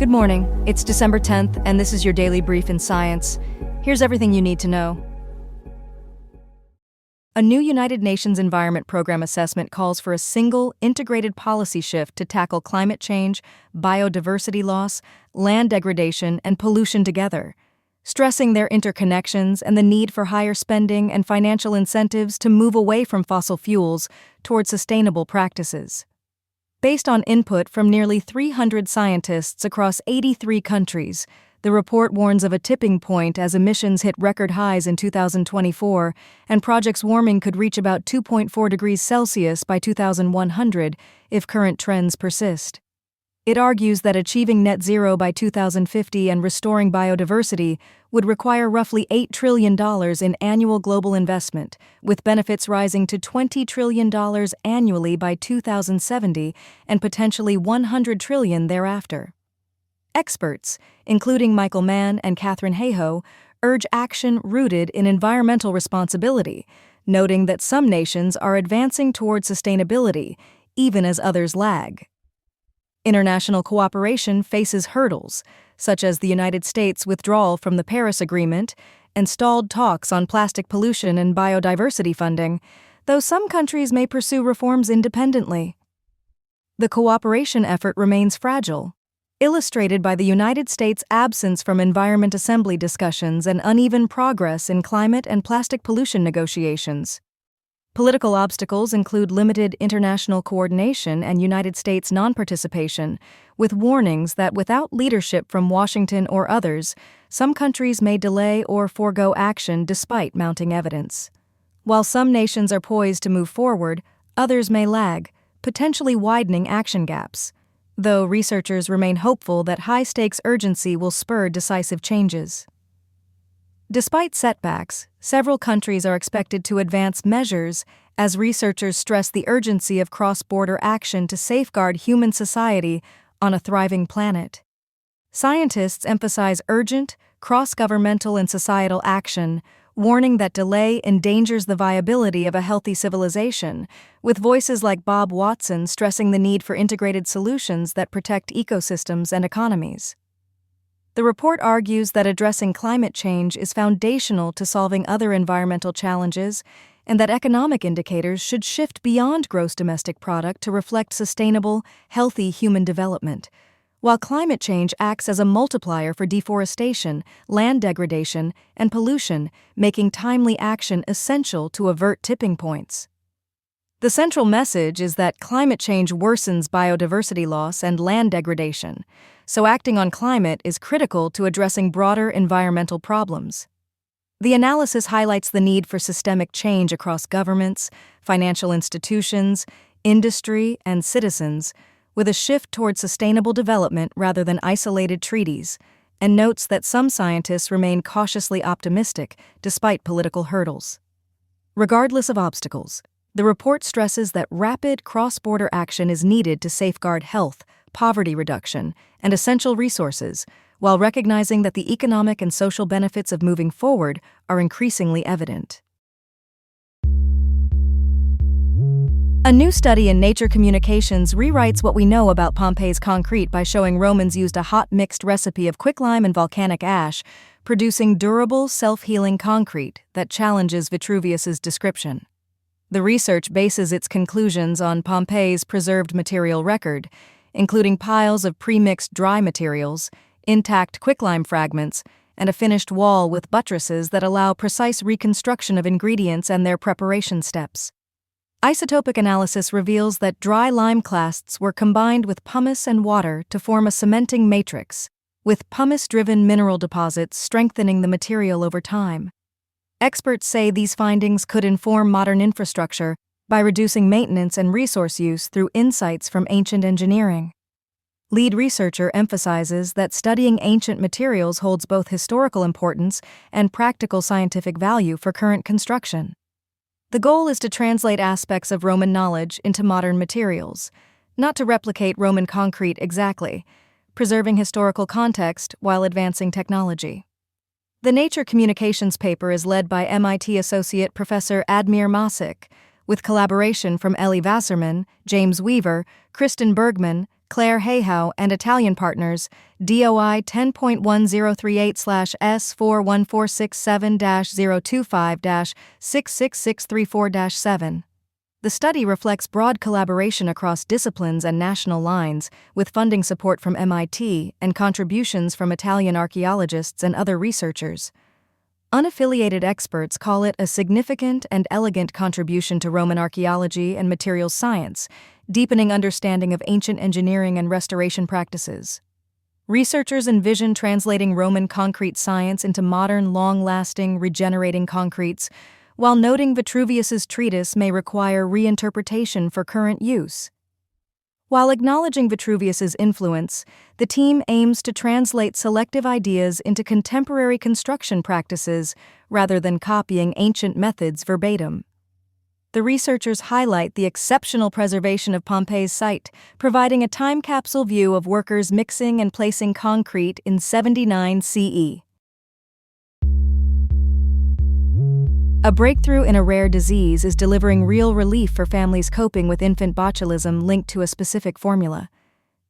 Good morning. It's December 10th, and this is your daily brief in science. Here's everything you need to know. A new United Nations Environment Program assessment calls for a single, integrated policy shift to tackle climate change, biodiversity loss, land degradation, and pollution together, stressing their interconnections and the need for higher spending and financial incentives to move away from fossil fuels toward sustainable practices. Based on input from nearly 300 scientists across 83 countries, the report warns of a tipping point as emissions hit record highs in 2024, and projects warming could reach about 2.4 degrees Celsius by 2100 if current trends persist. It argues that achieving net zero by 2050 and restoring biodiversity would require roughly $8 trillion in annual global investment, with benefits rising to $20 trillion annually by 2070 and potentially $100 trillion thereafter. Experts, including Michael Mann and Katherine Hayhoe, urge action rooted in environmental responsibility, noting that some nations are advancing toward sustainability, even as others lag. International cooperation faces hurdles, such as the United States' withdrawal from the Paris Agreement and stalled talks on plastic pollution and biodiversity funding, though some countries may pursue reforms independently. The cooperation effort remains fragile, illustrated by the United States' absence from Environment Assembly discussions and uneven progress in climate and plastic pollution negotiations. Political obstacles include limited international coordination and United States non-participation, with warnings that without leadership from Washington or others, some countries may delay or forego action despite mounting evidence. While some nations are poised to move forward, others may lag, potentially widening action gaps, though researchers remain hopeful that high-stakes urgency will spur decisive changes. Despite setbacks, several countries are expected to advance measures as researchers stress the urgency of cross-border action to safeguard human society on a thriving planet. Scientists emphasize urgent, cross-governmental and societal action, warning that delay endangers the viability of a healthy civilization, with voices like Bob Watson stressing the need for integrated solutions that protect ecosystems and economies. The report argues that addressing climate change is foundational to solving other environmental challenges and that economic indicators should shift beyond gross domestic product to reflect sustainable, healthy human development, while climate change acts as a multiplier for deforestation, land degradation, and pollution, making timely action essential to avert tipping points. The central message is that climate change worsens biodiversity loss and land degradation, so acting on climate is critical to addressing broader environmental problems. The analysis highlights the need for systemic change across governments, financial institutions, industry, and citizens, with a shift toward sustainable development rather than isolated treaties, and notes that some scientists remain cautiously optimistic despite political hurdles. Regardless of obstacles, the report stresses that rapid cross-border action is needed to safeguard health, poverty reduction, and essential resources, while recognizing that the economic and social benefits of moving forward are increasingly evident. A new study in Nature Communications rewrites what we know about Pompeii's concrete by showing Romans used a hot mixed recipe of quicklime and volcanic ash, producing durable, self-healing concrete that challenges Vitruvius's description. The research bases its conclusions on Pompeii's preserved material record, including piles of pre-mixed dry materials, intact quicklime fragments, and a finished wall with buttresses that allow precise reconstruction of ingredients and their preparation steps. Isotopic analysis reveals that dry lime clasts were combined with pumice and water to form a cementing matrix, with pumice-driven mineral deposits strengthening the material over time. Experts say these findings could inform modern infrastructure by reducing maintenance and resource use through insights from ancient engineering. Lead researcher emphasizes that studying ancient materials holds both historical importance and practical scientific value for current construction. The goal is to translate aspects of Roman knowledge into modern materials, not to replicate Roman concrete exactly, preserving historical context while advancing technology. The Nature Communications paper is led by MIT Associate Professor Admir Masik, with collaboration from Ellie Wasserman, James Weaver, Kristen Bergman, Claire Hayhow, and Italian partners, DOI 10.10387-S41467-025-66634-7. The study reflects broad collaboration across disciplines and national lines, with funding support from MIT and contributions from Italian archaeologists and other researchers. Unaffiliated experts call it a significant and elegant contribution to Roman archaeology and materials science, deepening understanding of ancient engineering and restoration practices. Researchers envision translating Roman concrete science into modern, long-lasting, regenerating concretes, while noting Vitruvius's treatise may require reinterpretation for current use. While acknowledging Vitruvius's influence, the team aims to translate selective ideas into contemporary construction practices rather than copying ancient methods verbatim. The researchers highlight the exceptional preservation of Pompeii's site, providing a time capsule view of workers mixing and placing concrete in 79 CE. A breakthrough in a rare disease is delivering real relief for families coping with infant botulism linked to a specific formula.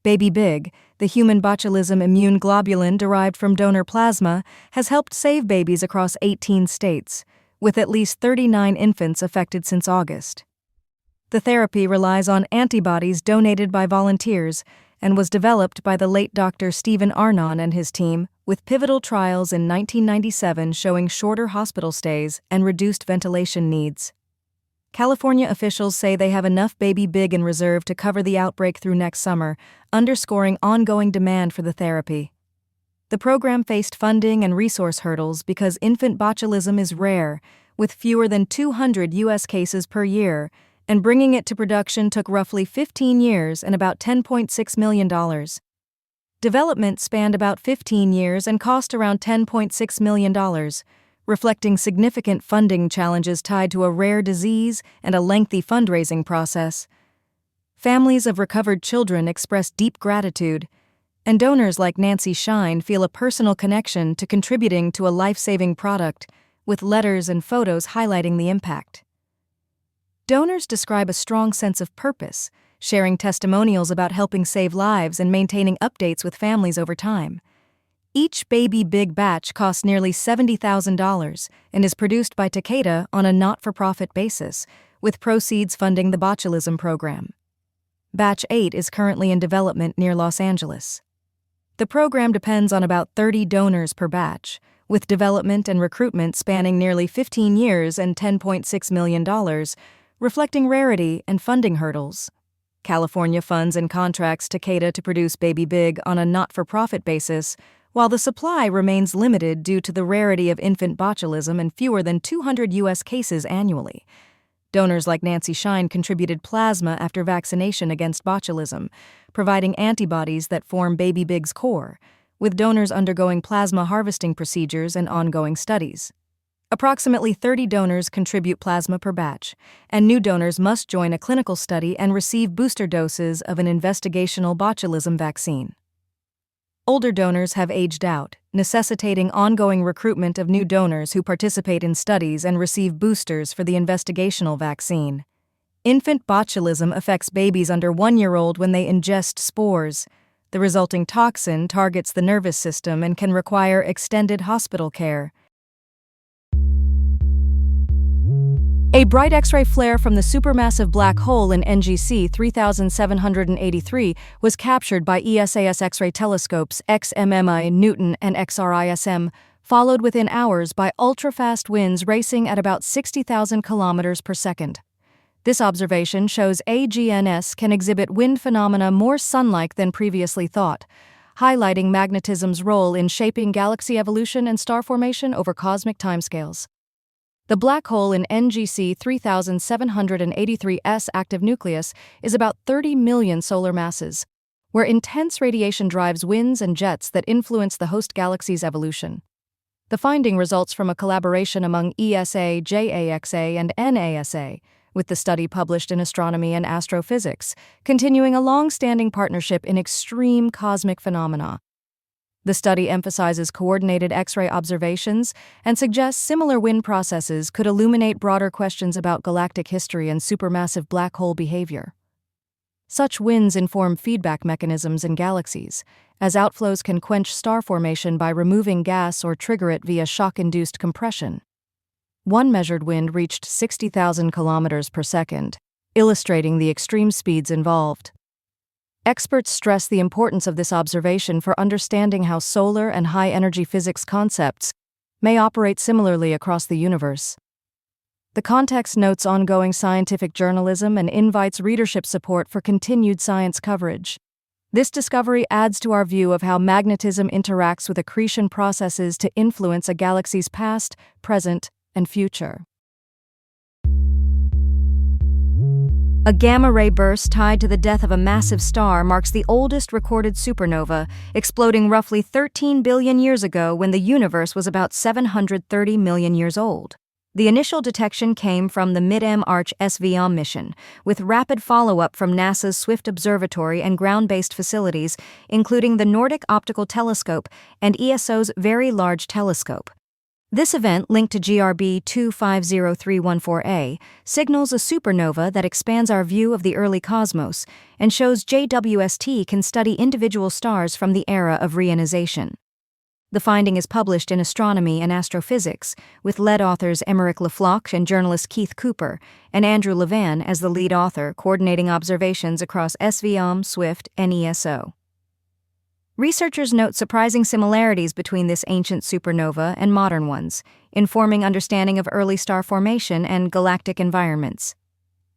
BabyBIG, the human botulism immune globulin derived from donor plasma, has helped save babies across 18 states, with at least 39 infants affected since August. The therapy relies on antibodies donated by volunteers and was developed by the late Dr. Stephen Arnon and his team, with pivotal trials in 1997 showing shorter hospital stays and reduced ventilation needs. California officials say they have enough BabyBIG in reserve to cover the outbreak through next summer, underscoring ongoing demand for the therapy. The program faced funding and resource hurdles because infant botulism is rare, with fewer than 200 U.S. cases per year, and bringing it to production took roughly 15 years and about $10.6 million. Development spanned about 15 years and cost around $10.6 million, reflecting significant funding challenges tied to a rare disease and a lengthy fundraising process. Families of recovered children express deep gratitude, and donors like Nancy Shine feel a personal connection to contributing to a life-saving product, with letters and photos highlighting the impact. Donors describe a strong sense of purpose, sharing testimonials about helping save lives and maintaining updates with families over time. Each BabyBIG batch costs nearly $70,000 and is produced by Takeda on a not-for-profit basis, with proceeds funding the botulism program. Batch 8 is currently in development near Los Angeles. The program depends on about 30 donors per batch, with development and recruitment spanning nearly 15 years and $10.6 million, reflecting rarity and funding hurdles. California funds and contracts Takeda to produce BabyBIG on a not-for-profit basis, while the supply remains limited due to the rarity of infant botulism and fewer than 200 U.S. cases annually. Donors like Nancy Shine contributed plasma after vaccination against botulism, providing antibodies that form BabyBIG's core, with donors undergoing plasma harvesting procedures and ongoing studies. Approximately 30 donors contribute plasma per batch, and new donors must join a clinical study and receive booster doses of an investigational botulism vaccine. Older donors have aged out, necessitating ongoing recruitment of new donors who participate in studies and receive boosters for the investigational vaccine. Infant botulism affects babies under 1 year old when they ingest spores. The resulting toxin targets the nervous system and can require extended hospital care. A bright X-ray flare from the supermassive black hole in NGC 3783 was captured by ESA's X-ray telescopes XMMI Newton and XRISM, followed within hours by ultra-fast winds racing at about 60,000 kilometers per second. This observation shows AGNS can exhibit wind phenomena more sun-like than previously thought, highlighting magnetism's role in shaping galaxy evolution and star formation over cosmic timescales. The black hole in NGC 3783's active nucleus is about 30 million solar masses, where intense radiation drives winds and jets that influence the host galaxy's evolution. The finding results from a collaboration among ESA, JAXA, and NASA, with the study published in Astronomy and Astrophysics, continuing a long-standing partnership in extreme cosmic phenomena. The study emphasizes coordinated X-ray observations and suggests similar wind processes could illuminate broader questions about galactic history and supermassive black hole behavior. Such winds inform feedback mechanisms in galaxies, as outflows can quench star formation by removing gas or trigger it via shock-induced compression. One measured wind reached 60,000 kilometers per second, illustrating the extreme speeds involved. Experts stress the importance of this observation for understanding how solar and high-energy physics concepts may operate similarly across the universe. The context notes ongoing scientific journalism and invites readership support for continued science coverage. This discovery adds to our view of how magnetism interacts with accretion processes to influence a galaxy's past, present, and future. A gamma-ray burst tied to the death of a massive star marks the oldest recorded supernova, exploding roughly 13 billion years ago when the universe was about 730 million years old. The initial detection came from the Mid-Am-Arch SVM mission, with rapid follow-up from NASA's Swift Observatory and ground-based facilities, including the Nordic Optical Telescope and ESO's Very Large Telescope. This event, linked to GRB 250314a, signals a supernova that expands our view of the early cosmos and shows JWST can study individual stars from the era of reionization. The finding is published in Astronomy and Astrophysics, with lead authors Émeric Lefloc and journalist Keith Cooper, and Andrew Levan as the lead author, coordinating observations across SVM, Swift, and ESO. Researchers note surprising similarities between this ancient supernova and modern ones, informing understanding of early star formation and galactic environments.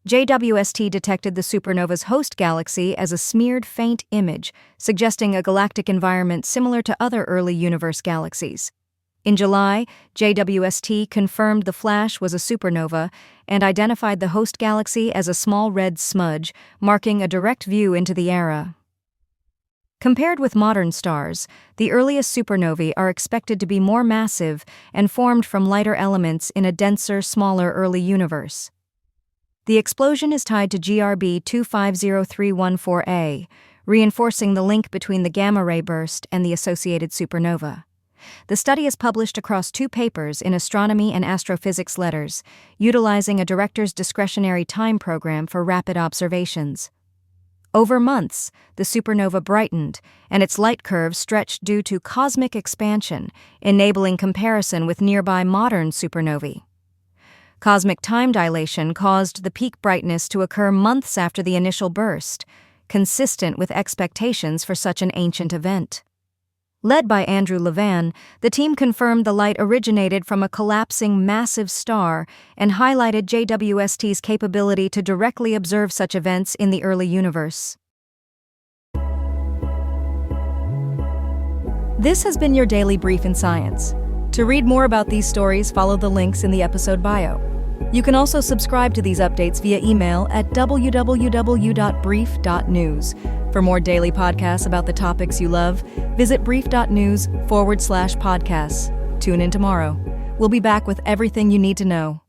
JWST detected the supernova's host galaxy as a smeared faint image, suggesting a galactic environment similar to other early universe galaxies. In July, JWST confirmed the flash was a supernova and identified the host galaxy as a small red smudge, marking a direct view into the era. Compared with modern stars, the earliest supernovae are expected to be more massive and formed from lighter elements in a denser, smaller early universe. The explosion is tied to GRB 250314a, reinforcing the link between the gamma-ray burst and the associated supernova. The study is published across 2 papers in Astronomy and Astrophysics Letters, utilizing a director's discretionary time program for rapid observations. Over months, the supernova brightened, and its light curve stretched due to cosmic expansion, enabling comparison with nearby modern supernovae. Cosmic time dilation caused the peak brightness to occur months after the initial burst, consistent with expectations for such an ancient event. Led by Andrew Levan, the team confirmed the light originated from a collapsing massive star and highlighted JWST's capability to directly observe such events in the early universe. This has been your Daily Brief in Science. To read more about these stories, follow the links in the episode bio. You can also subscribe to these updates via email at www.brief.news. For more daily podcasts about the topics you love, visit brief.news/podcasts. Tune in tomorrow. We'll be back with everything you need to know.